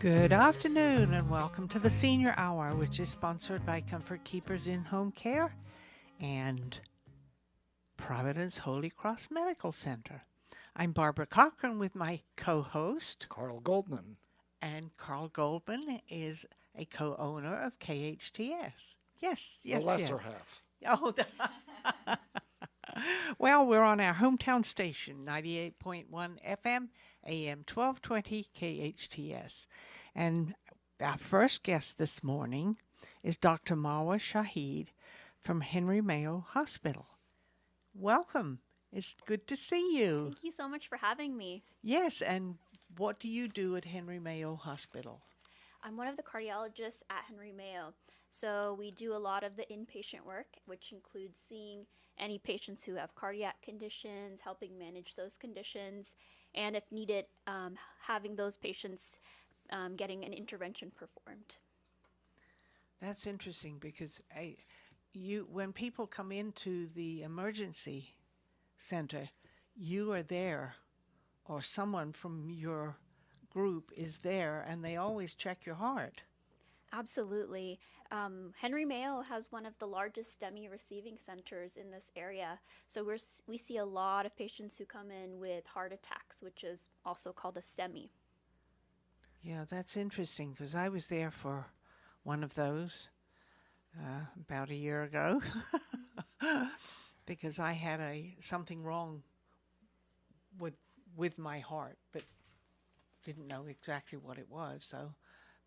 Good afternoon and welcome to the Senior Hour, which is sponsored by Comfort Keepers in Home Care and Providence Holy Cross Medical Center. I'm Barbara Cochran with my co-host, Carl Goldman. and Carl Goldman is a co-owner of KHTS. Yes, The yes, lesser yes. half. Oh, well, we're on our hometown station, 98.1 FM, AM 1220 KHTS. And our first guest this morning is Dr. Marwah Shahid from Henry Mayo Hospital. Welcome. It's good to see you. Thank you so much for having me. Yes, and what do you do at Henry Mayo Hospital? I'm one of the cardiologists at Henry Mayo. So we do a lot of the inpatient work, which includes seeing any patients who have cardiac conditions, helping manage those conditions, and if needed, having those patients getting an intervention performed. That's interesting because when people come into the emergency center, you are there, or someone from your group is there, and they always check your heart. Absolutely. Henry Mayo has one of the largest STEMI receiving centers in this area. So we see a lot of patients who come in with heart attacks, which is also called a STEMI. Yeah, that's interesting because I was there for one of those about a year ago because I had something wrong with my heart, but didn't know exactly what it was. So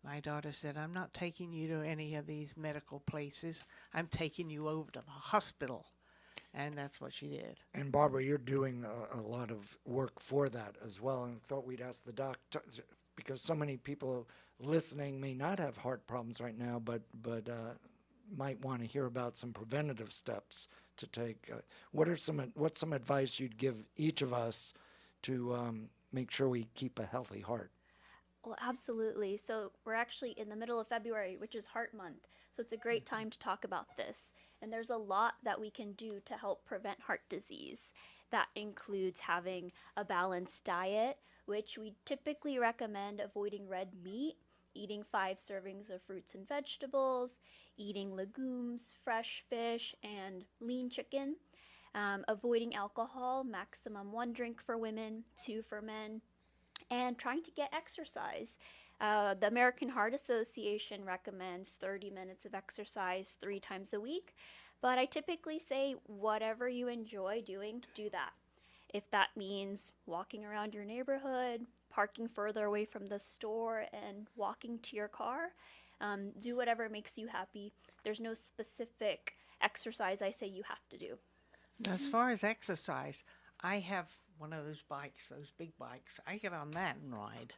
my daughter said, "I'm not taking you to any of these medical places. I'm taking you over to the hospital." And that's what she did. And Barbara, you're doing a lot of work for that as well. And thought we'd ask the doctor, because so many people listening may not have heart problems right now, but might want to hear about some preventative steps to take. What's some advice you'd give each of us to make sure we keep a healthy heart? Well, absolutely. So we're actually in the middle of February, which is Heart Month. So it's a great time to talk about this. And there's a lot that we can do to help prevent heart disease. That includes having a balanced diet, which we typically recommend avoiding red meat, eating 5 servings of fruits and vegetables, eating legumes, fresh fish, and lean chicken, avoiding alcohol, maximum 1 drink for women, 2 for men, and trying to get exercise. The American Heart Association recommends 30 minutes of exercise 3 times a week, but I typically say whatever you enjoy doing, do that. If that means walking around your neighborhood, parking further away from the store, and walking to your car, do whatever makes you happy. There's no specific exercise I say you have to do. As far as exercise, I have one of those bikes, those big bikes. I get on that and ride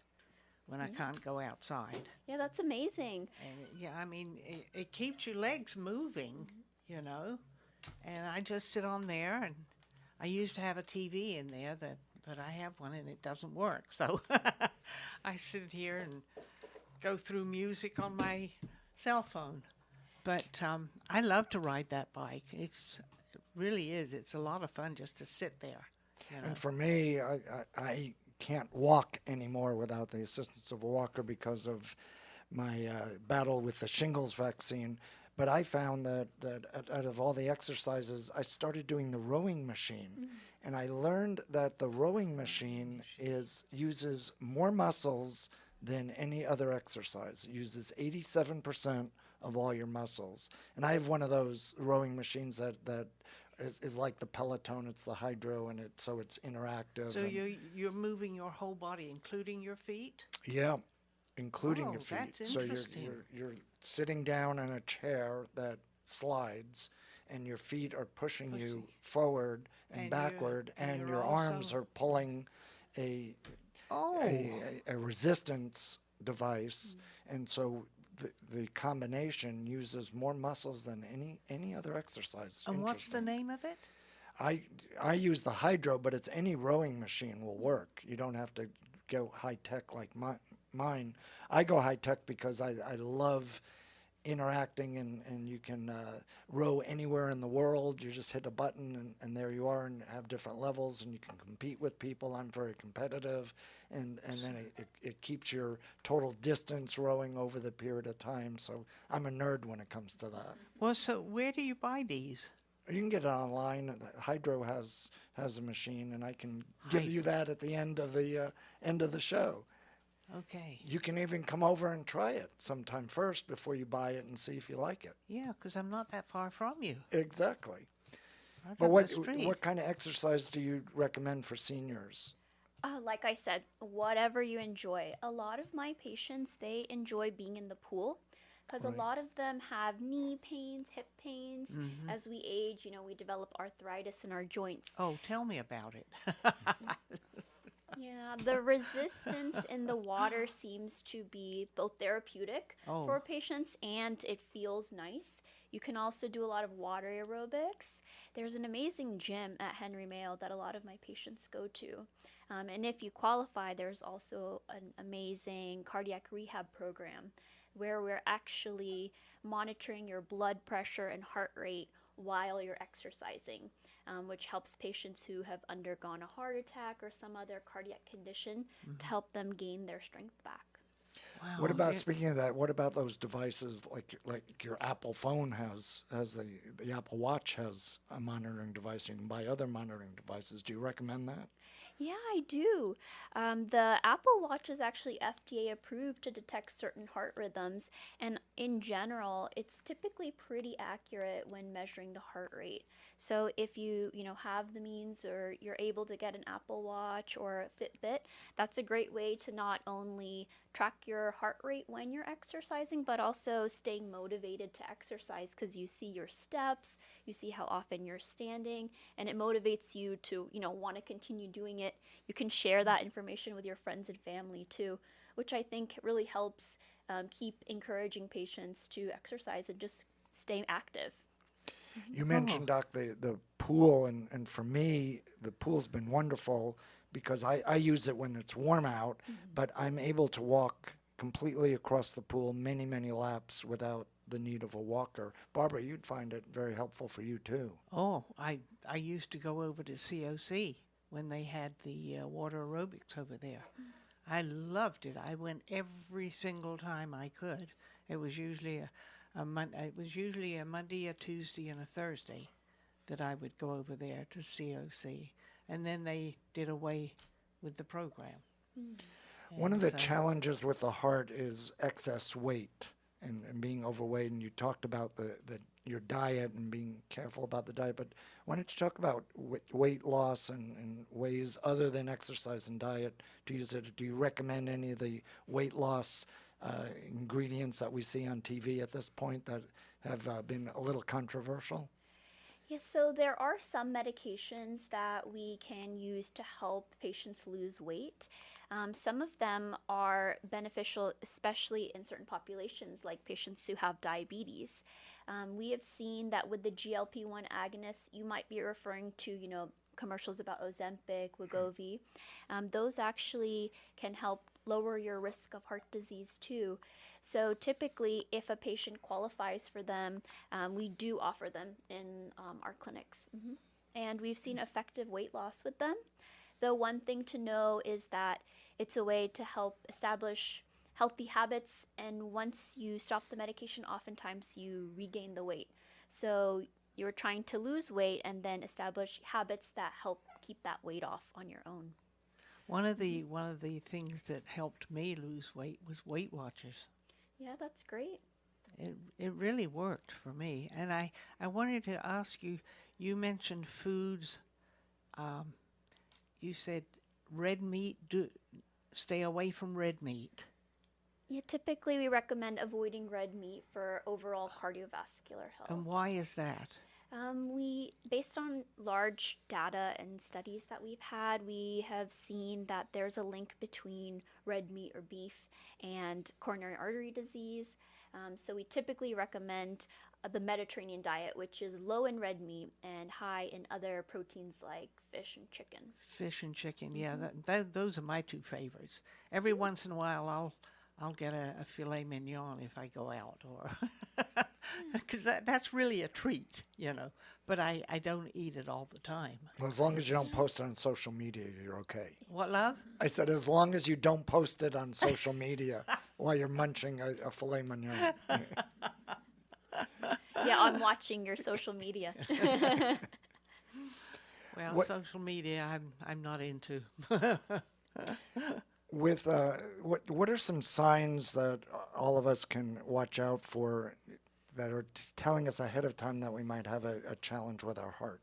when I can't go outside. Yeah, that's amazing. And it keeps your legs moving, you know. And I just sit on there, and I used to have a TV in there, but I have one and it doesn't work. So I sit here and go through music on my cell phone. But I love to ride that bike. It really is. It's a lot of fun just to sit there. You know. And for me, I can't walk anymore without the assistance of a walker because of my battle with the shingles vaccine. But I found that out of all the exercises, I started doing the rowing machine. And I learned that the rowing machine uses more muscles than any other exercise. It uses 87% of all your muscles. And I have one of those rowing machines that is like the Peloton. It's the hydro, and so it's interactive. So you're moving your whole body, including your feet? Yeah, including your feet. That's So interesting. you're sitting down in a chair that slides, and your feet are pushing you forward and backward, and you're your arms also- are pulling a resistance device, and so the combination uses more muscles than any other exercise. And what's the name of it? I use the hydro, but it's any rowing machine will work. You don't have to go high tech like mine. I go high tech because I love interacting, and you can row anywhere in the world. You just hit a button, and there you are, and have different levels, and you can compete with people. I'm very competitive, and then it keeps your total distance rowing over the period of time. So I'm a nerd when it comes to that. Well, so where do you buy these? You can get it online. Hydro has a machine, and I can give you that at the end of the show. Okay. You can even come over and try it sometime first before you buy it and see if you like it. Yeah, because I'm not that far from you. Exactly. Right But up what the street. what kind of exercise do you recommend for seniors? Like I said, whatever you enjoy. A lot of my patients, they enjoy being in the pool because Right. a lot of them have knee pains, hip pains. As we age, we develop arthritis in our joints. Oh, tell me about it. Yeah, the resistance in the water seems to be both therapeutic Oh. for patients and it feels nice. You can also do a lot of water aerobics. There's an amazing gym at Henry Mayo that a lot of my patients go to. And if you qualify, there's also an amazing cardiac rehab program where we're actually monitoring your blood pressure and heart rate while you're exercising, which helps patients who have undergone a heart attack or some other cardiac condition to help them gain their strength back. Wow. What about, speaking of that, what about those devices like your Apple phone has the Apple Watch has a monitoring device? You can buy other monitoring devices. Do you recommend that? Yeah, I do. The Apple Watch is actually FDA approved to detect certain heart rhythms, and in general, it's typically pretty accurate when measuring the heart rate. So if you have the means or you're able to get an Apple Watch or a Fitbit, that's a great way to not only track your heart rate when you're exercising, but also staying motivated to exercise because you see your steps, you see how often you're standing, and it motivates you to want to continue doing it. You can share that information with your friends and family too, which I think really helps keep encouraging patients to exercise and just stay active. You mentioned, Doc, the pool, and for me, the pool's been wonderful because I use it when it's warm out, but I'm able to walk completely across the pool many, many laps without the need of a walker. Barbara, you'd find it very helpful for you too. Oh, I used to go over to COC when they had the water aerobics over there. I loved it. I went every single time I could. It was usually a Monday, a Tuesday, and a Thursday that I would go over there to COC, and then they did away with the program. One of And the so- challenges with the heart is excess weight and being overweight. And you talked about your diet and being careful about the diet. But why don't you talk about weight loss and ways other than exercise and diet to use it? Do you recommend any of the weight loss ingredients that we see on TV at this point that have been a little controversial? Yes, so there are some medications that we can use to help patients lose weight. Some of them are beneficial, especially in certain populations, like patients who have diabetes. We have seen that with the GLP-1 agonists, you might be referring to, commercials about Ozempic, Wegovy. Those actually can help lower your risk of heart disease too. So typically, if a patient qualifies for them, we do offer them in our clinics. And we've seen effective weight loss with them. The one thing to know is that it's a way to help establish healthy habits, and once you stop the medication, oftentimes you regain the weight. So you're trying to lose weight and then establish habits that help keep that weight off on your own. One of the things that helped me lose weight was Weight Watchers. Yeah, that's great. It really worked for me. And I wanted to ask you, you mentioned foods. You said red meat, stay away from red meat. Yeah, typically we recommend avoiding red meat for overall cardiovascular health. And why is that? Based on large data and studies that we've had, we have seen that there's a link between red meat or beef and coronary artery disease. So we typically recommend the Mediterranean diet, which is low in red meat and high in other proteins like fish and chicken. Fish and chicken, yeah, those are my two favorites. Every once in a while, I'll get a filet mignon if I go out, or because that's really a treat, But I don't eat it all the time. Well, as long as you don't post it on social media, you're okay. What, love? I said, as long as you don't post it on social media while you're munching a filet mignon. Yeah, I'm watching your social media. Well, What- social media, I'm not into. With what are some signs that all of us can watch out for that are telling us ahead of time that we might have a challenge with our heart?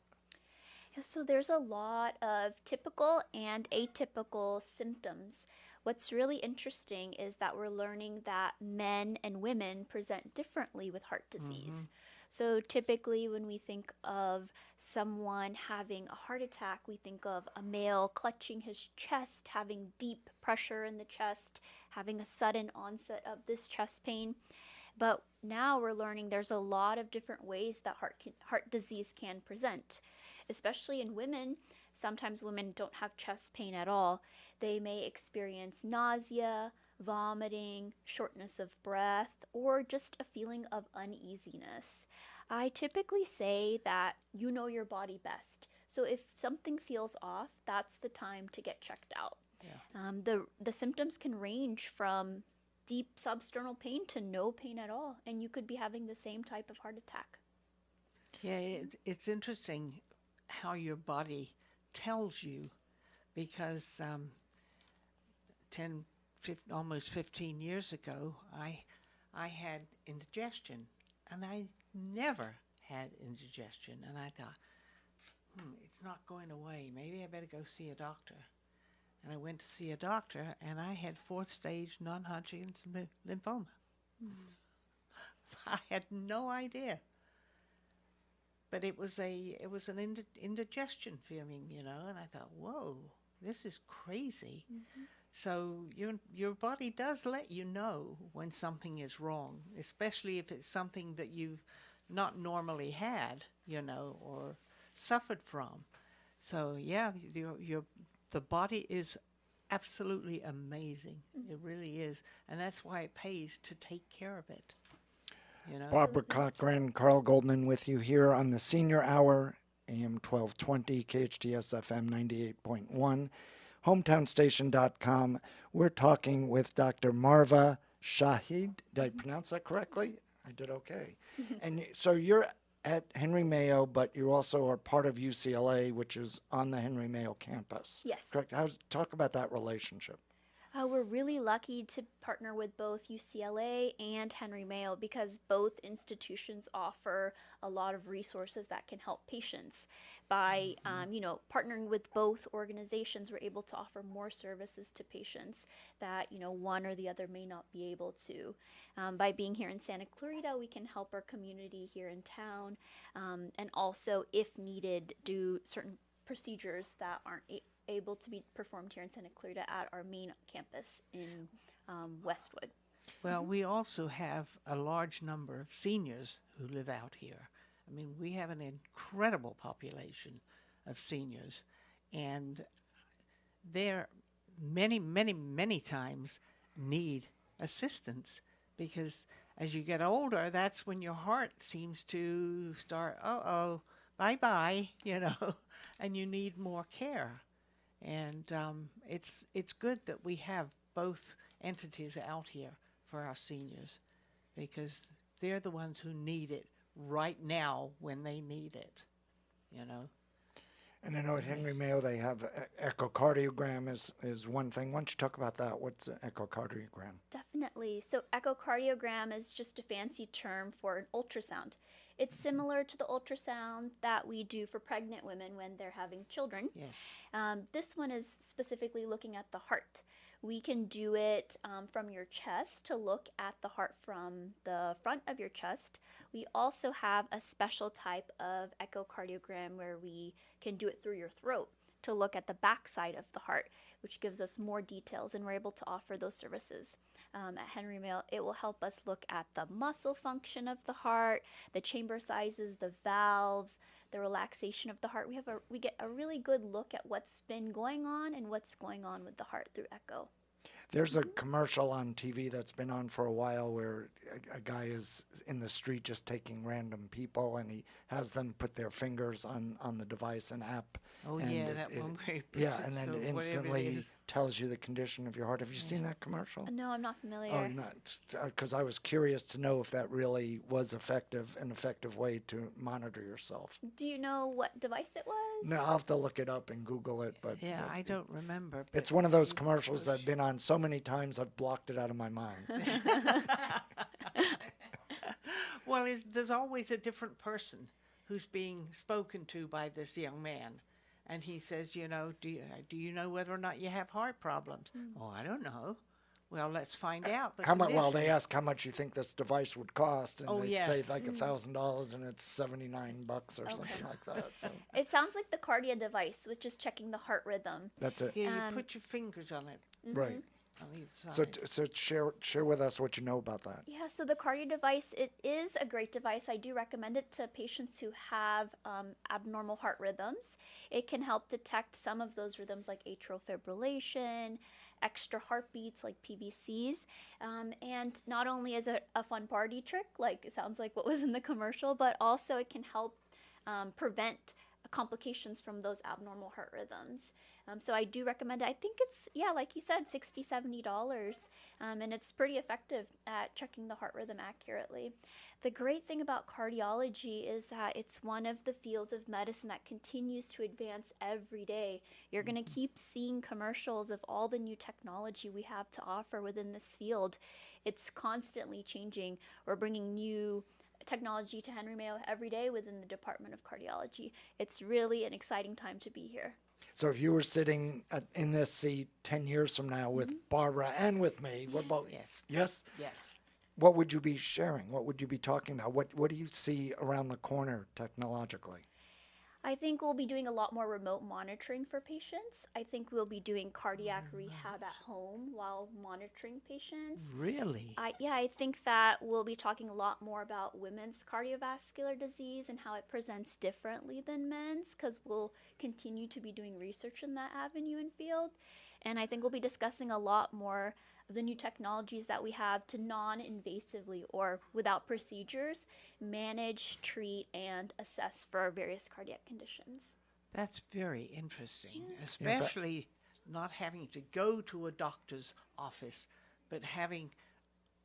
Yeah, so there's a lot of typical and atypical symptoms. What's really interesting is that we're learning that men and women present differently with heart disease. So typically when we think of someone having a heart attack, we think of a male clutching his chest, having deep pressure in the chest, having a sudden onset of this chest pain. But now we're learning there's a lot of different ways that heart disease can present, especially in women. Sometimes women don't have chest pain at all. They may experience nausea, vomiting, shortness of breath, or just a feeling of uneasiness. I typically say that you know your body best. So if something feels off, that's the time to get checked out. Yeah. The symptoms can range from deep substernal pain to no pain at all, and you could be having the same type of heart attack. Yeah, it's interesting how your body tells you, because almost 15 years ago, I had indigestion, and I never had indigestion, and I thought, it's not going away. Maybe I better go see a doctor. And I went to see a doctor, and I had 4th stage non-Hodgkin's lymphoma. I had no idea. But it was an indigestion feeling, and I thought, whoa, this is crazy. So your body does let you know when something is wrong, especially if it's something that you've not normally had, or suffered from. So yeah, the body is absolutely amazing. It really is, and that's why it pays to take care of it. Barbara Cochran, Carl Goldman with you here on the Senior Hour, AM 1220, KHTS FM 98.1, hometownstation.com. We're talking with Dr. Marwah Shahid. Did I pronounce that correctly? I did okay. And so you're at Henry Mayo, but you also are part of UCLA, which is on the Henry Mayo campus. Yes. Correct? Talk about that relationship. We're really lucky to partner with both UCLA and Henry Mayo because both institutions offer a lot of resources that can help patients. By partnering with both organizations, we're able to offer more services to patients that one or the other may not be able to. By being here in Santa Clarita, we can help our community here in town, and also, if needed, do certain procedures that aren't able to be performed here in Santa Clarita at our main campus in Westwood. Well, we also have a large number of seniors who live out here. I mean, we have an incredible population of seniors, and they're many times need assistance, because as you get older, that's when your heart seems to start, bye-bye, and you need more care. And it's good that we have both entities out here for our seniors, because they're the ones who need it right now when they need it, And I know at Henry Mayo they have echocardiogram is one thing. Why don't you talk about that? What's an echocardiogram? Definitely. So echocardiogram is just a fancy term for an ultrasound. It's similar to the ultrasound that we do for pregnant women when they're having children. Yes. This one is specifically looking at the heart. We can do it from your chest to look at the heart from the front of your chest. We also have a special type of echocardiogram where we can do it through your throat to look at the backside of the heart, which gives us more details, and we're able to offer those services. At Henry Mayo, it will help us look at the muscle function of the heart, the chamber sizes, the valves, the relaxation of the heart. We get a really good look at what's been going on and what's going on with the heart through echo. There's a commercial on TV that's been on for a while where a guy is in the street just taking random people, and he has them put their fingers on the device and app. Oh, and yeah, that one where he puts Yeah, it and then through it whatever it instantly is. tells you the condition of your heart. Have you seen that commercial? No, I'm not familiar. Oh, not because I was curious to know if that really was an effective way to monitor yourself. Do you know what device it was? No, I'll have to look it up and Google it. But Yeah, I don't remember. it's but one of those he commercials that push- I've been on so many times I've blocked it out of my mind. Well, there's always a different person who's being spoken to by this young man. And he says, you know, do you know whether or not you have heart problems? Oh, I don't know. Well, let's find out. The How much? Well, they condition. ask how much you think this device would cost, and Oh, they yeah. say like $1,000, and it's $79 or something like that. So It sounds like the Cardia device, which is checking the heart rhythm. that's it, Yeah, you Um, put your fingers on it right? on either side. So share with us what you know about that. Yeah, so the Cardia device, it is a great device. I do recommend it to patients who have abnormal heart rhythms. It can help detect some of those rhythms like atrial fibrillation, extra heartbeats like PVCs. And not only is it a fun party trick, like it sounds like what was in the commercial, but also it can help prevent complications from those abnormal heart rhythms. So I do recommend it. I think it's, yeah, like you said, $60, $70. And it's pretty effective at checking the heart rhythm accurately. The great thing about cardiology is that it's one of the fields of medicine that continues to advance every day. You're going to keep seeing commercials of all the new technology we have to offer within this field. It's constantly changing. We're bringing new technology to Henry Mayo every day within the Department of Cardiology. It's really an exciting time to be here. So if you were sitting in this seat 10 years from now with Barbara and with me, what about Yes. Yes? Yes. What would you be sharing? What would you be talking about? What do you see around the corner technologically? I think we'll be doing a lot more remote monitoring for patients. I think we'll be doing cardiac rehab at home while monitoring patients. Really? I think that we'll be talking a lot more about women's cardiovascular disease and how it presents differently than men's, because we'll continue to be doing research in that avenue and field. And I think we'll be discussing a lot more of the new technologies that we have to non-invasively or without procedures manage, treat, and assess for various cardiac conditions. That's very interesting, fact- especially not having to go to a doctor's office, but having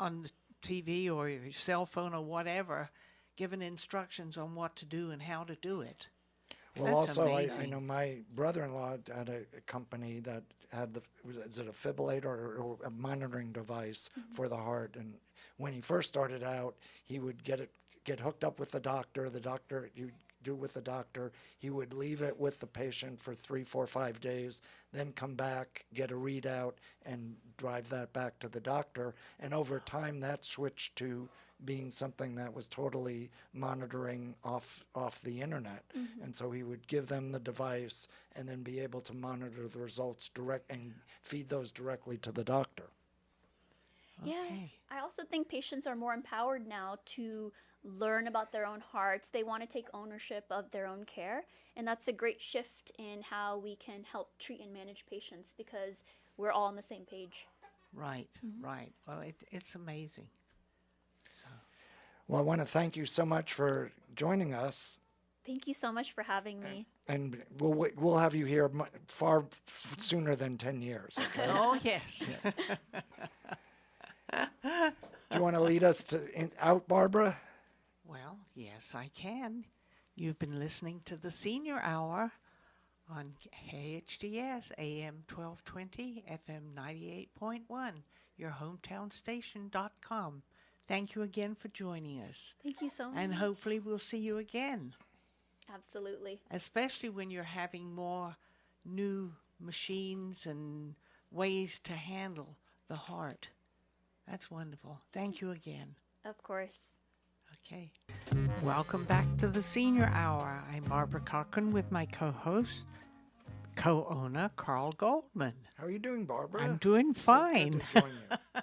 on the TV or your cell phone or whatever, given instructions on what to do and how to do it. Well, That's also, I amazing. know my brother-in-law had a company that had is it a fibrillator or a monitoring device for the heart. And when he first started out, he would get hooked up with the doctor. You do it with the doctor. He would leave it with the patient for 3, 4, 5 days, then come back, get a readout, and drive that back to the doctor. And over time, that switched to being something that was totally monitoring off the internet. And so he would give them the device and then be able to monitor the results direct and feed those directly to the doctor. Yeah, Okay. I also think patients are more empowered now to learn about their own hearts. They want to take ownership of their own care, and that's a great shift in how we can help treat and manage patients because we're all on the same page. Right, right. Well, it's amazing. So, Well, I want to thank you so much for joining us, Thank you so much for having me. and we'll have you here sooner than 10 years. Okay? oh yes. Do you want to lead us out, Barbara? Well, yes, I can. You've been listening to the Senior Hour on KHTS AM 1220 FM 98.1, your hometown.com. Thank you again for joining us. Thank you so much. And hopefully we'll see you again, Absolutely. especially when you're having more new machines and ways to handle the heart. That's wonderful. Thank you again. Of course. Okay. Welcome back to the Senior Hour. I'm Barbara Cochran with my co-host, co-owner Carl Goldman. How are you doing, Barbara? I'm doing So good fine. to join you.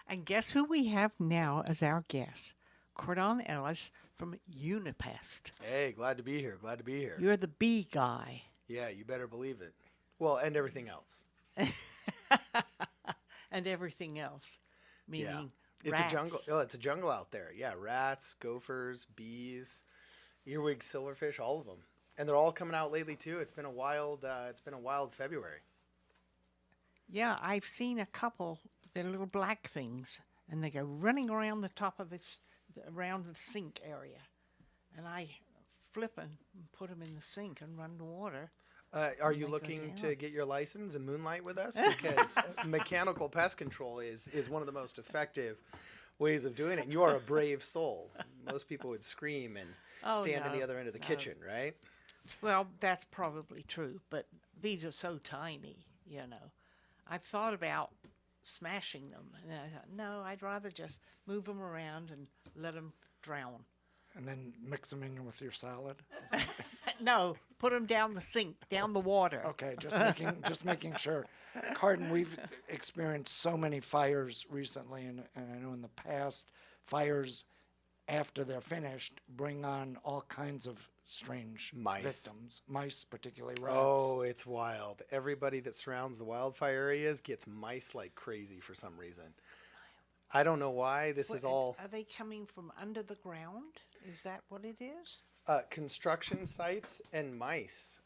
And guess who we have now as our guest? Cardon Ellis from Unipest. Hey, glad to be here. Glad to be here. You're the bee guy. Yeah, you better believe it. Well, and everything else. and everything else, meaning It's rats. a jungle. Oh, it's a jungle out there. Yeah, rats, gophers, bees, earwig silverfish, all of them, and they're all coming out lately too. It's been a wild. It's been a wild February. Yeah, I've seen a couple. They're little black things, and they go running around the top of around the sink area, and I flip 'em and put them in the sink and run the water. Are And you they go looking to down. get your license and moonlight with us? Because mechanical pest control is one of the most effective ways of doing it. And you are a brave soul. Most people would scream and Oh, stand in the no, other end of the no. kitchen, right? Well, that's probably true, but these are so tiny, you know. I've thought about smashing them, and I thought, no, I'd rather just move them around and let them drown. And then mix them in with your salad. No, put them down the sink, down the water. Okay, just making sure. Cardon, we've experienced so many fires recently, and I know in the past, fires after they're finished bring on all kinds of strange Mice. victims. Mice, particularly rats. Oh, it's wild. Everybody that surrounds the wildfire areas gets mice like crazy for some reason. I don't know why. This is all Are they coming from under the ground? Is that what it is? construction sites and mice.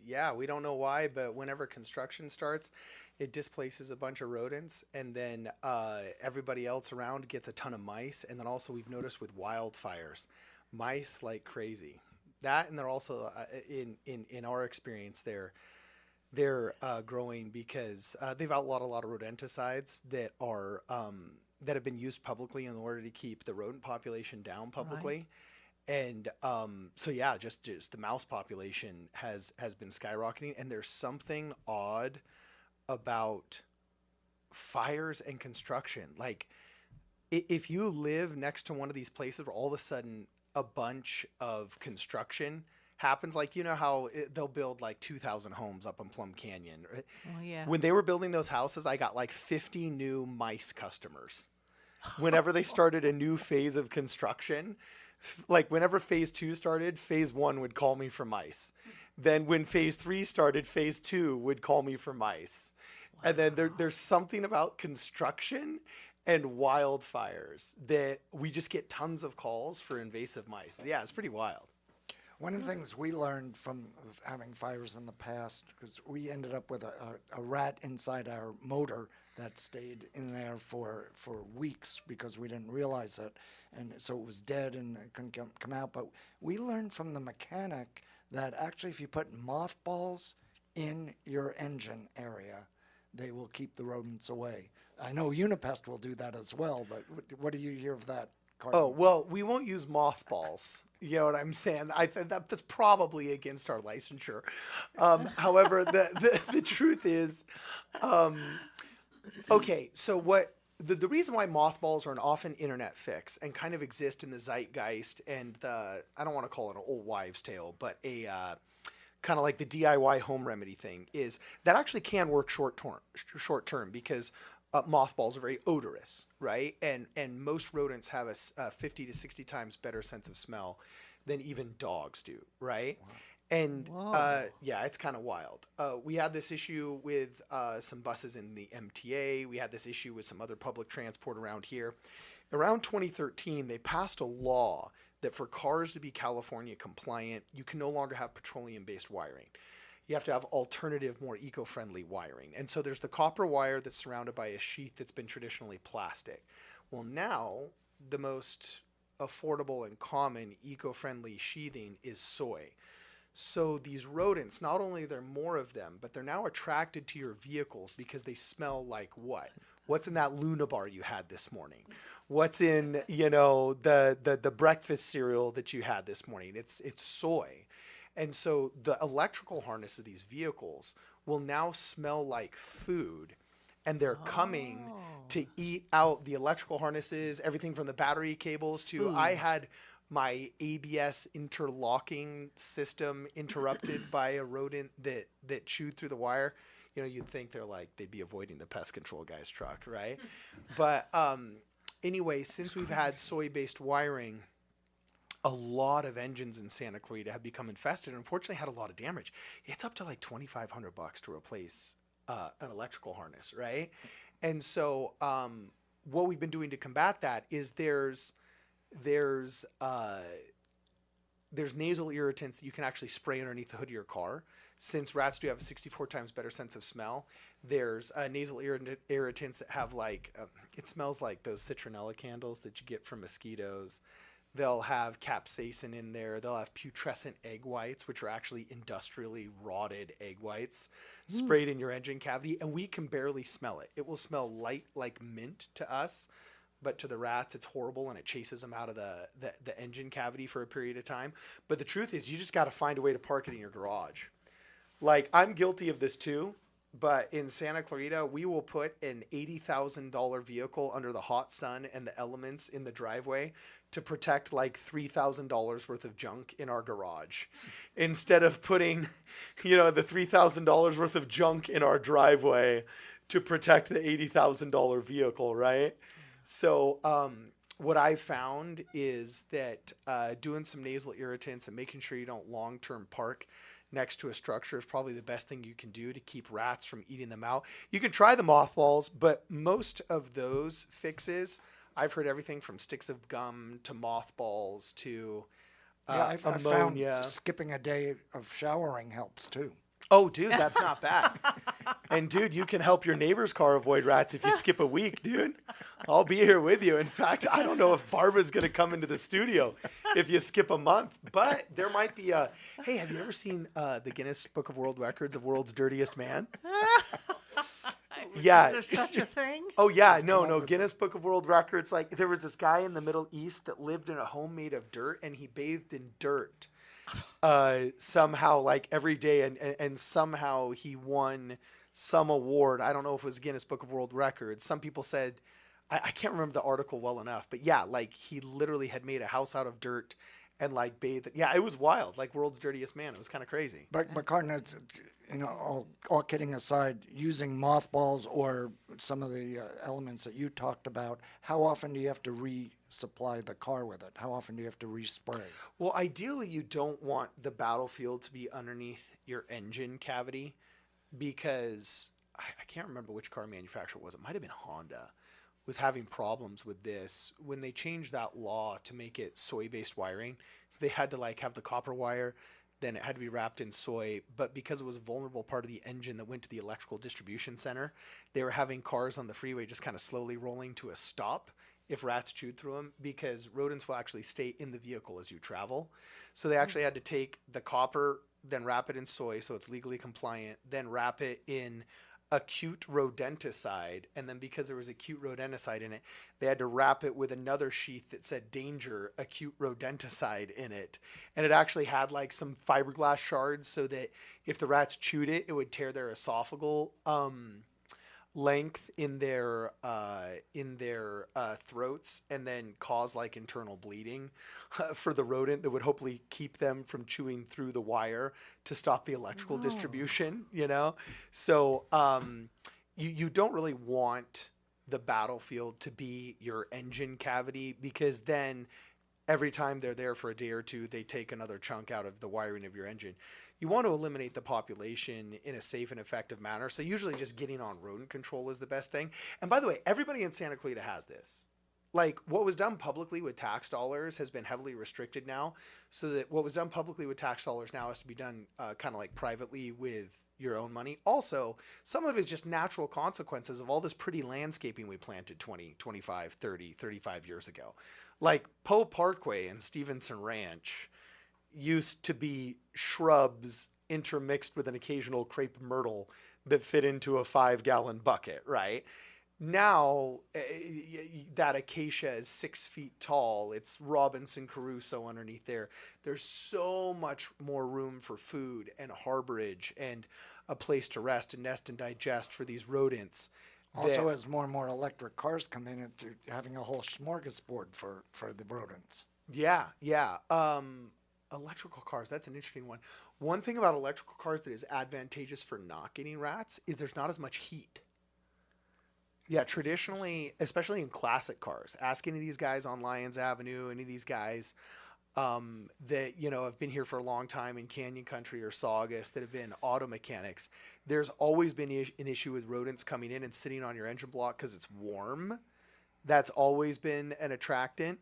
Yeah, we don't know why, but whenever construction starts, it displaces a bunch of rodents, and then everybody else around gets a ton of mice. And then also we've noticed with wildfires, mice like crazy. That, and they're also in our experience, they're growing because they've outlawed a lot of rodenticides that are that have been used publicly in order to keep the rodent population down publicly. And so yeah, just the mouse population has been skyrocketing, and there's something odd about fires and construction. Like if you live next to one of these places where all of a sudden a bunch of construction happens, like, you know how they'll build like 2,000 homes up in Plum Canyon. Right? Oh, yeah. When they were building those houses, I got like 50 new mice customers. Whenever they started a new phase of construction, like whenever phase 2 started, phase 1 would call me for mice. Then when phase 3 started, phase 2 would call me for mice. Wow. And then there's something about construction and wildfires that we just get tons of calls for invasive mice. Yeah, it's pretty wild. One of the things we learned from having fires in the past, because we ended up with a rat inside our motor that stayed in there for weeks because we didn't realize it. And so it was dead and it couldn't come out. But we learned from the mechanic that actually if you put mothballs in your engine area, they will keep the rodents away. I know Unipest will do that as well, but what do you hear of that, Cardon? Oh, well, we won't use mothballs. You know what I'm saying? I think that's probably against our licensure. However, the truth is, okay, so what the reason why mothballs are an often internet fix and kind of exist in the zeitgeist and I don't want to call it an old wives' tale, but a kind of like the DIY home remedy thing is that actually can work short term because mothballs are very odorous, right? And most rodents have a 50 to 60 times better sense of smell than even dogs do, right? Wow. And yeah, it's kind of wild. We had this issue with some buses in the MTA. We had this issue with some other public transport around here. Around 2013, they passed a law that for cars to be California compliant, you can no longer have petroleum-based wiring. You have to have alternative, more eco-friendly wiring. And so there's the copper wire that's surrounded by a sheath that's been traditionally plastic. Well, now the most affordable and common eco-friendly sheathing is soy. So these rodents, not only are there more of them, but they're now attracted to your vehicles because they smell like what? What's in that Luna bar you had this morning? What's in, you know, the breakfast cereal that you had this morning? It's soy. And so the electrical harness of these vehicles will now smell like food, and they're coming to eat out the electrical harnesses, everything from the battery cables to I had my ABS interlocking system interrupted by a rodent that chewed through the wire. You know, you'd think they'd be avoiding the pest control guy's truck, right? But anyway, since we've had soy-based wiring, a lot of engines in Santa Clarita have become infested and unfortunately had a lot of damage. It's up to like $2,500 to replace an electrical harness, right? And so what we've been doing to combat that is there's nasal irritants that you can actually spray underneath the hood of your car. Since rats do have a 64 times better sense of smell, there's nasal irritants that have it smells like those citronella candles that you get from mosquitoes. They'll have capsaicin in there. They'll have putrescent egg whites, which are actually industrially rotted egg whites, sprayed in your engine cavity, and we can barely smell it. It will smell light like mint to us, but to the rats, it's horrible, and it chases them out of the engine cavity for a period of time. But the truth is, you just got to find a way to park it in your garage. Like, I'm guilty of this too, but in Santa Clarita, we will put an $80,000 vehicle under the hot sun and the elements in the driveway to protect like $3,000 worth of junk in our garage, instead of putting, the $3,000 worth of junk in our driveway to protect the $80,000 vehicle, right? So what I found is that doing some nasal irritants and making sure you don't long-term park next to a structure is probably the best thing you can do to keep rats from eating them out. You can try the mothballs, but most of those fixes, I've heard everything from sticks of gum to mothballs to I've found ammonia. skipping a day of showering helps too. Oh, dude, that's not bad. And, dude, you can help your neighbor's car avoid rats if you skip a week, dude. I'll be here with you. In fact, I don't know if Barbara's going to come into the studio if you skip a month. But there might be a, hey, have you ever seen the Guinness Book of World Records of World's Dirtiest Man? Yeah. Is there such a thing? Oh, yeah. No. Guinness Book of World Records. Like, there was this guy in the Middle East that lived in a home made of dirt, and he bathed in dirt somehow, like, every day. And somehow he won some award. I don't know if it was Guinness Book of World Records. Some people said, I can't remember the article well enough, but yeah, like, he literally had made a house out of dirt and like bathed. Yeah, it was wild. Like, world's dirtiest man. It was kind of crazy. But Cardon, all kidding aside, using mothballs or some of the elements that you talked about, how often do you have to resupply the car with it? How often do you have to respray? Well, ideally, you don't want the battlefield to be underneath your engine cavity, because I can't remember which car manufacturer it was. It might have been Honda. Was having problems with this when they changed that law to make it soy-based wiring. They had to have the copper wire, then it had to be wrapped in soy. But because it was a vulnerable part of the engine that went to the electrical distribution center, they were having cars on the freeway just kind of slowly rolling to a stop if rats chewed through them, because rodents will actually stay in the vehicle as you travel. So they actually had to take the copper, then wrap it in soy so it's legally compliant, then wrap it in acute rodenticide, and then because there was acute rodenticide in it, they had to wrap it with another sheath that said danger acute rodenticide in it, and it actually had some fiberglass shards so that if the rats chewed it, it would tear their esophageal length in their throats, and then cause internal bleeding for the rodent that would hopefully keep them from chewing through the wire to stop the electrical distribution, So you don't really want the battlefield to be your engine cavity, because then every time they're there for a day or two, they take another chunk out of the wiring of your engine. You want to eliminate the population in a safe and effective manner. So usually just getting on rodent control is the best thing. And by the way, everybody in Santa Clarita has this. What was done publicly with tax dollars has been heavily restricted now, so that what was done publicly with tax dollars now has to be done kind of privately with your own money. Also, some of it is just natural consequences of all this pretty landscaping we planted 20, 25, 30, 35 years ago. Poe Parkway and Stevenson Ranch used to be shrubs intermixed with an occasional crepe myrtle that fit into a 5-gallon bucket, right? Now, that acacia is 6 feet tall. It's Robinson Crusoe underneath there. There's so much more room for food and harborage and a place to rest and nest and digest for these rodents. Also, as more and more electric cars come in, you're having a whole smorgasbord for the rodents. Yeah. Electrical cars, that's an interesting one. One thing about electrical cars that is advantageous for not getting rats is there's not as much heat. Yeah, traditionally, especially in classic cars, ask any of these guys on Lyons Avenue, any of these guys, that, have been here for a long time in Canyon Country or Saugus that have been auto mechanics. There's always been an issue with rodents coming in and sitting on your engine block because it's warm. That's always been an attractant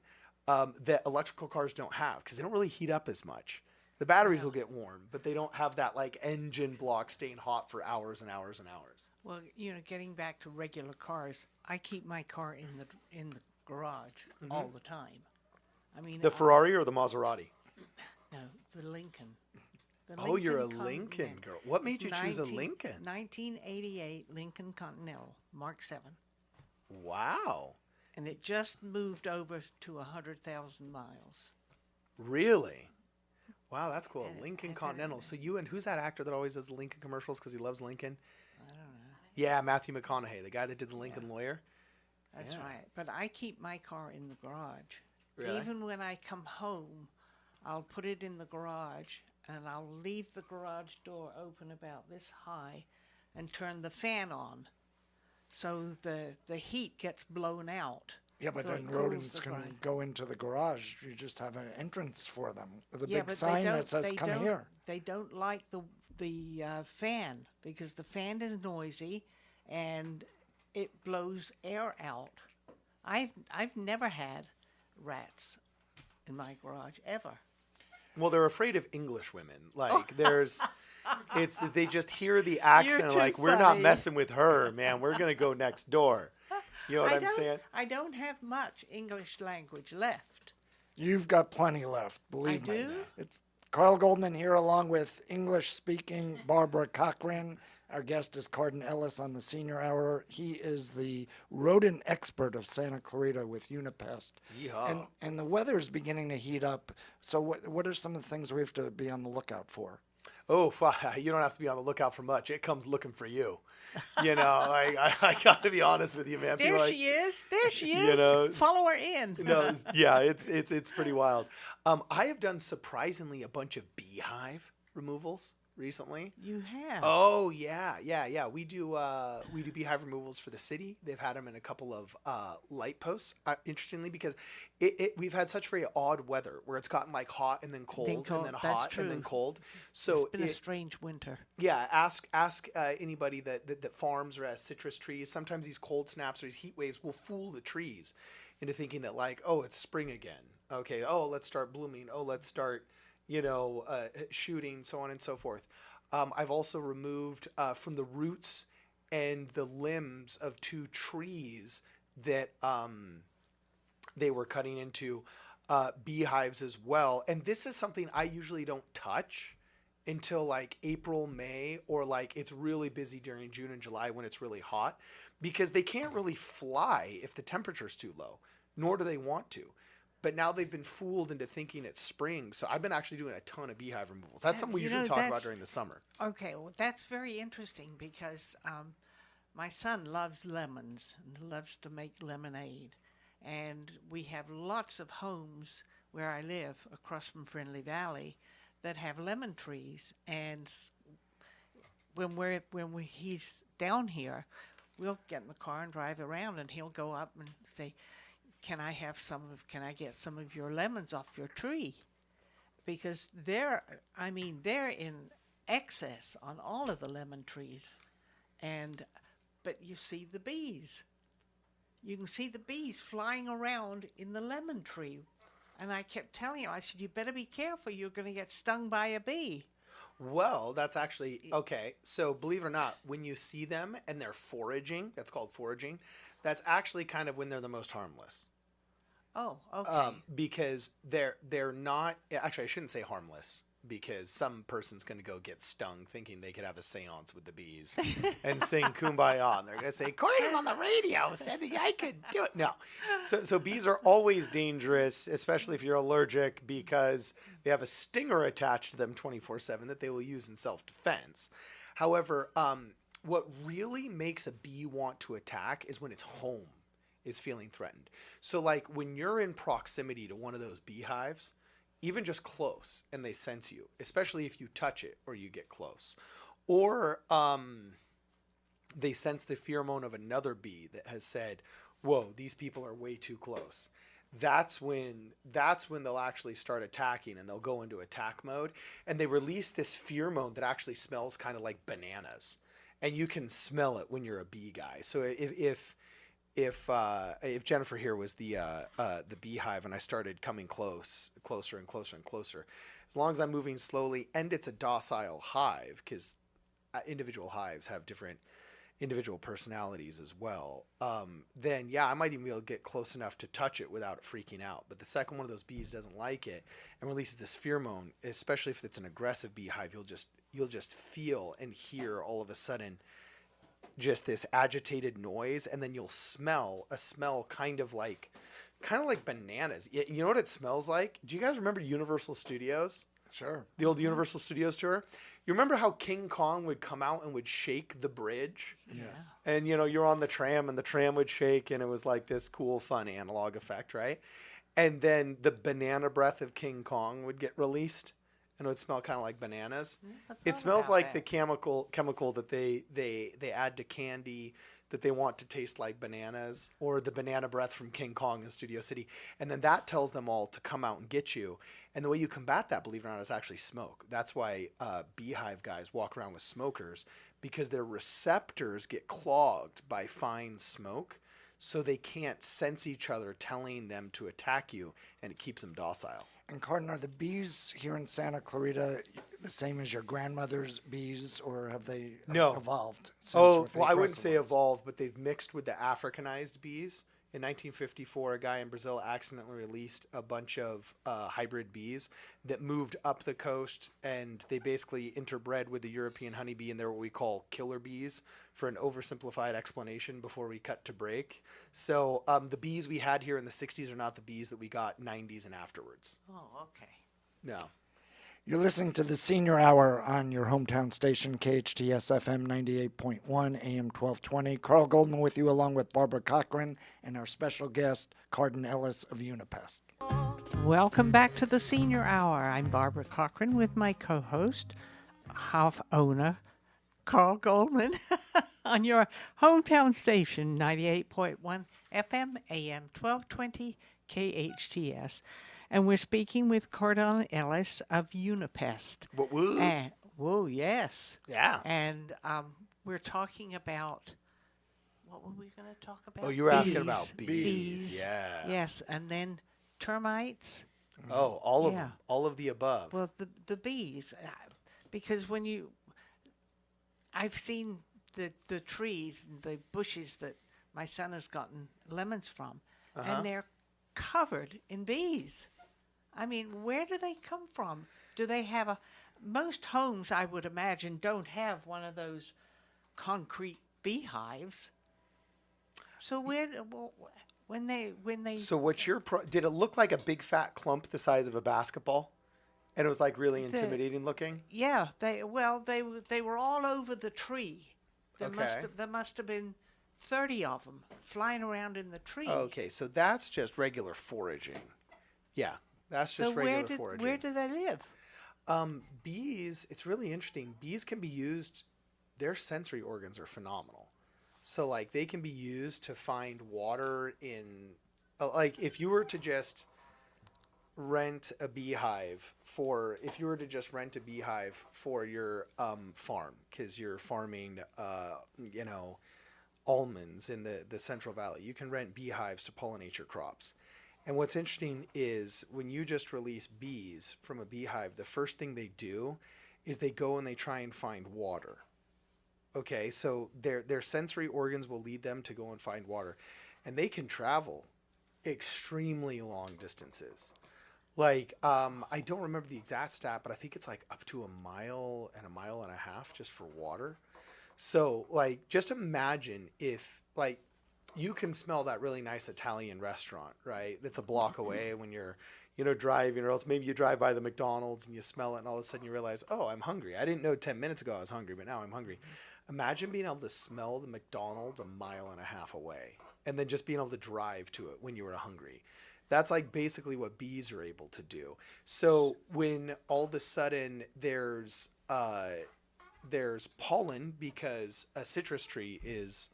that electrical cars don't have because they don't really heat up as much. The batteries will get warm, but they don't have that like engine block staying hot for hours and hours and hours. Well, getting back to regular cars, I keep my car in the garage all the time. I mean, The Ferrari or the Maserati? no, the Lincoln. The Oh, you're a Lincoln Lincoln Continental. girl. What made you choose a 19 Lincoln? 1988 Lincoln Continental Mark 7, Wow. and it just moved over to 100,000 miles. Really? Wow, that's cool. And Lincoln I've had it Continental. So who's that actor that always does the Lincoln commercials because he loves Lincoln? I don't know. Yeah, Matthew McConaughey, the guy that did the Lincoln Lawyer. That's Yeah. right. But I keep my car in the garage. Really? Even when I come home, I'll put it in the garage and I'll leave the garage door open about this high and turn the fan on. So the heat gets blown out. Yeah, but So then it cools rodents the can garage. go into the garage. You just have an entrance for them with a Yeah, big but sign they that says they "Come don't- here." They don't like the fan because the fan is noisy and it blows air out. I've never had rats in my garage ever. Well, they're afraid of English women. Like, they just hear the accent, too like, we're not funny. messing with her, man. We're going to go next door. You know what I'm saying? I don't have much English language left. You've got plenty left, believe me. do? It's Carl Goldman here, along with English-speaking Barbara Cochran. Our guest is Cardon Ellis on the Senior Hour. He is the rodent expert of Santa Clarita with Unipest. Yeehaw. And the weather's beginning to heat up. So what are some of the things we have to be on the lookout for? Oh, you don't have to be on the lookout for much. It comes looking for you. Like, I got to be honest with you, man. People There are like, she is. There she is. know, Follow her in. No, yeah, it's pretty wild. I have done surprisingly a bunch of beehive removals recently. You have. Oh yeah. We do beehive removals for the city. They've had them in a couple of light posts. Interestingly, because we've had such very odd weather where it's gotten like hot and then cold, and then That's hot and then true. cold. So It's been a strange winter. yeah, ask anybody that farms or has citrus trees. Sometimes these cold snaps or these heat waves will fool the trees into thinking that like, oh, it's spring again. Okay, oh, let's start blooming. Oh, let's start, shooting, so on and so forth. I've also removed from the roots and the limbs of 2 trees that they were cutting into beehives as well. And this is something I usually don't touch until like April, May, or like it's really busy during June and July when it's really hot, because they can't really fly if the temperature's too low, nor do they want to. But now they've been fooled into thinking it's spring. So I've been actually doing a ton of beehive removals. That's something we usually talk about during the summer. Okay, well, that's very interesting because my son loves lemons and loves to make lemonade. And we have lots of homes where I live across from Friendly Valley that have lemon trees. And he's down here, we'll get in the car and drive around, and he'll go up and say, can I get some of your lemons off your tree? Because they're in excess on all of the lemon trees. But you see the bees. You can see the bees flying around in the lemon tree. And I kept telling him, I said, you better be careful, you're going to get stung by a bee. Well, that's actually, okay. So believe it or not, when you see them and they're foraging, that's called foraging, that's actually kind of when they're the most harmless. Oh, okay. Because they're not, actually I shouldn't say harmless, because some person's going to go get stung thinking they could have a seance with the bees and sing Kumbaya. And they're going to say, Cardon on the radio said that I could do it. No. So bees are always dangerous, especially if you're allergic, because they have a stinger attached to them 24/7 that they will use in self-defense. However, what really makes a bee want to attack is when its home is feeling threatened. So like when you're in proximity to one of those beehives, even just close, and they sense you, especially if you touch it or you get close, or they sense the pheromone of another bee that has said, whoa, these people are way too close. that's when they'll actually start attacking, and they'll go into attack mode, and they release this pheromone that actually smells kind of like bananas, and you can smell it when you're a bee guy. So if Jennifer here was the beehive and I started coming closer and closer and closer, as long as I'm moving slowly and it's a docile hive, because individual hives have different individual personalities as well, then yeah, I might even be able to get close enough to touch it without it freaking out. But the second one of those bees doesn't like it and releases this pheromone, especially if it's an aggressive beehive, you'll just feel and hear all of a sudden just this agitated noise, and then you'll smell a smell kind of like bananas. You know what it smells like? Do you guys remember Universal Studios? Sure. The old Universal Studios tour? You remember how King Kong would come out and would shake the bridge? Yes. And, you're on the tram and the tram would shake, and it was like this cool, fun analog effect, right? And then the banana breath of King Kong would get released, and it would smell kind of like bananas. It smells like the chemical that they add to candy that they want to taste like bananas, or the banana breath from King Kong in Studio City. And then that tells them all to come out and get you. And the way you combat that, believe it or not, is actually smoke. That's why beehive guys walk around with smokers, because their receptors get clogged by fine smoke, so they can't sense each other telling them to attack you, and it keeps them docile. And Cardon, are the bees here in Santa Clarita the same as your grandmother's bees, or have they evolved? Well, I wouldn't say evolved, but they've mixed with the Africanized bees. In 1954, a guy in Brazil accidentally released a bunch of hybrid bees that moved up the coast, and they basically interbred with the European honeybee, and they're what we call killer bees, for an oversimplified explanation before we cut to break. So the bees we had here in the 60s are not the bees that we got 90s and afterwards. Oh, okay. No. You're listening to the Senior Hour on your hometown station, KHTS FM 98.1, AM 1220. Carl Goldman with you, along with Barbara Cochran and our special guest, Cardon Ellis of Unipest. Welcome back to the Senior Hour. I'm Barbara Cochran with my co-host, half owner, Carl Goldman, on your hometown station, 98.1 FM, AM 1220, KHTS. And we're speaking with Cardon Ellis of Unipest. Woo. Whoa, yes. Yeah. And we're talking about, what were we going to talk about? Oh, you were asking Bees. about bees. Bees. Yeah. Yes, and then termites. Oh, all of Yeah. them. All of the above. Well, the bees, because I've seen the trees and the bushes that my son has gotten lemons from, and they're covered in bees. I mean, where do they come from? Do they have most homes, I would imagine, don't have one of those concrete beehives. So when they So what's your did it look like a big fat clump the size of a basketball? And it was like really intimidating looking? Yeah, they were all over the tree. Okay. There must have been 30 of them flying around in the tree. Okay, so that's just regular foraging. Yeah, that's just regular foraging. Where do they live? Bees, it's really interesting. Bees can be used, their sensory organs are phenomenal. So like they can be used to find water in, like if you were to just rent a beehive for your farm, because you're farming almonds in the Central Valley, you can rent beehives to pollinate your crops. And what's interesting is when you just release bees from a beehive, the first thing they do is they go and they try and find water. Okay, so their sensory organs will lead them to go and find water, and they can travel extremely long distances. Like, I don't remember the exact stat, but I think it's like up to a mile and a half just for water. So, like, just imagine if, like, you can smell that really nice Italian restaurant, right? That's a block away when you're, driving, or else maybe you drive by the McDonald's and you smell it, and all of a sudden you realize, oh, I'm hungry. I didn't know 10 minutes ago I was hungry, but now I'm hungry. Imagine being able to smell the McDonald's a mile and a half away, and then just being able to drive to it when you were hungry. That's like basically what bees are able to do. So when all of a sudden there's pollen because a citrus tree is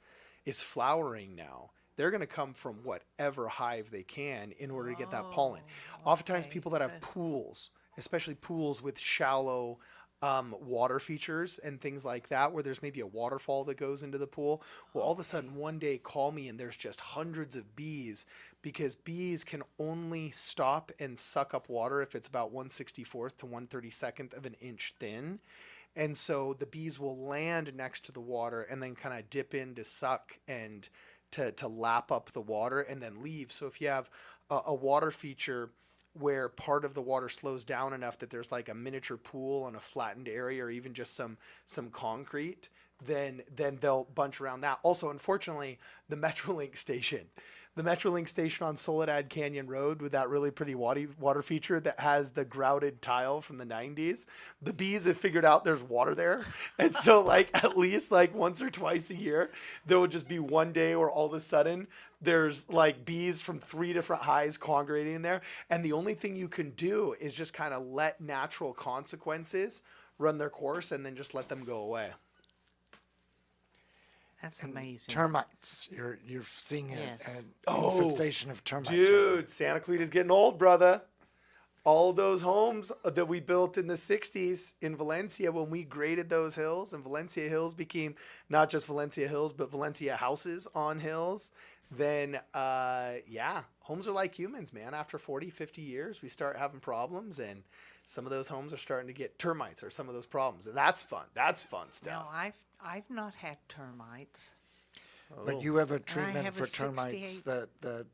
flowering now, they're going to come from whatever hive they can in order to get that pollen. Oftentimes okay, people that have so- pools, especially pools with shallow water features and things like that, where there's maybe a waterfall that goes into the pool, will all of a sudden one day call me and there's just hundreds of bees, because bees can only stop and suck up water if it's about 1/64th to 1/32nd of an inch thin. And so the bees will land next to the water and then kind of dip in to suck and to lap up the water and then leave. So if you have a water feature where part of the water slows down enough that there's like a miniature pool on a flattened area, or even just some concrete, then they'll bunch around that. Also, unfortunately, the Metrolink station on Soledad Canyon Road, with that really pretty water feature that has the grouted tile from the 90s, the bees have figured out there's water there. And so like at least like once or twice a year, there will just be one day where all of a sudden there's like bees from 3 different hives congregating in there. And the only thing you can do is just kind of let natural consequences run their course and then just let them go away. That's amazing. Termites. You're seeing Yes. an infestation of termites. Dude, Santa Clarita's getting old, brother. All those homes that we built in the 60s in Valencia, when we graded those hills, and Valencia Hills became not just Valencia Hills, but Valencia houses on hills, then, homes are like humans, man. After 40, 50 years, we start having problems, and some of those homes are starting to get termites or some of those problems. And that's fun. That's fun No, stuff. I've not had termites. But you have a treatment have for a termites 68 that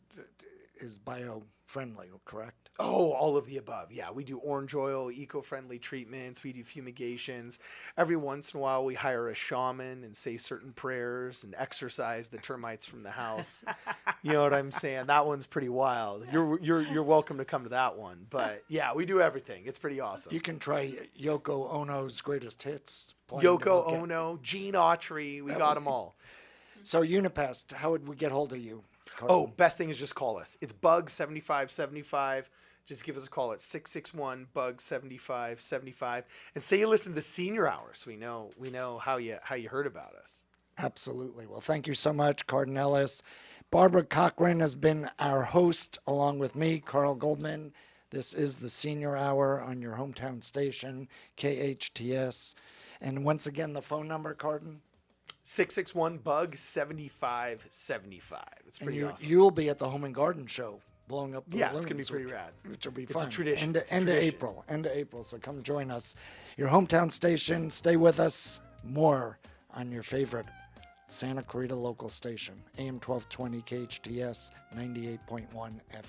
is bio-friendly, correct? Oh, all of the above. Yeah, we do orange oil, eco-friendly treatments. We do fumigations. Every once in a while, we hire a shaman and say certain prayers and exorcise the termites from the house. You know what I'm saying? That one's pretty wild. You're welcome to come to that one. But yeah, we do everything. It's pretty awesome. You can try Yoko Ono's greatest hits. playing to Yoko look at. Ono, Gene Autry, we got them all. So Unipest, how would we get hold of you? Oh, best thing is just call us. It's Bug7575. Just give us a call at 661-BUG-7575 and say you listen to the Senior Hour, so we know how you heard about us. Absolutely. Well, thank you so much, Cardon Ellis. Barbara Cochran has been our host, along with me, Carl Goldman. This is the Senior Hour on your hometown station, KHTS. And once again, the phone number, Cardon? 661-BUG-7575. It's pretty awesome. You'll be at the Home and Garden Show, blowing up the Yeah, balloons, it's going to be pretty rad. which will be It's fun. a tradition. It's a End of tradition. April, so come join us. Your hometown station, stay with us. More on your favorite Santa Clarita local station, AM 1220 KHTS 98.1 FM.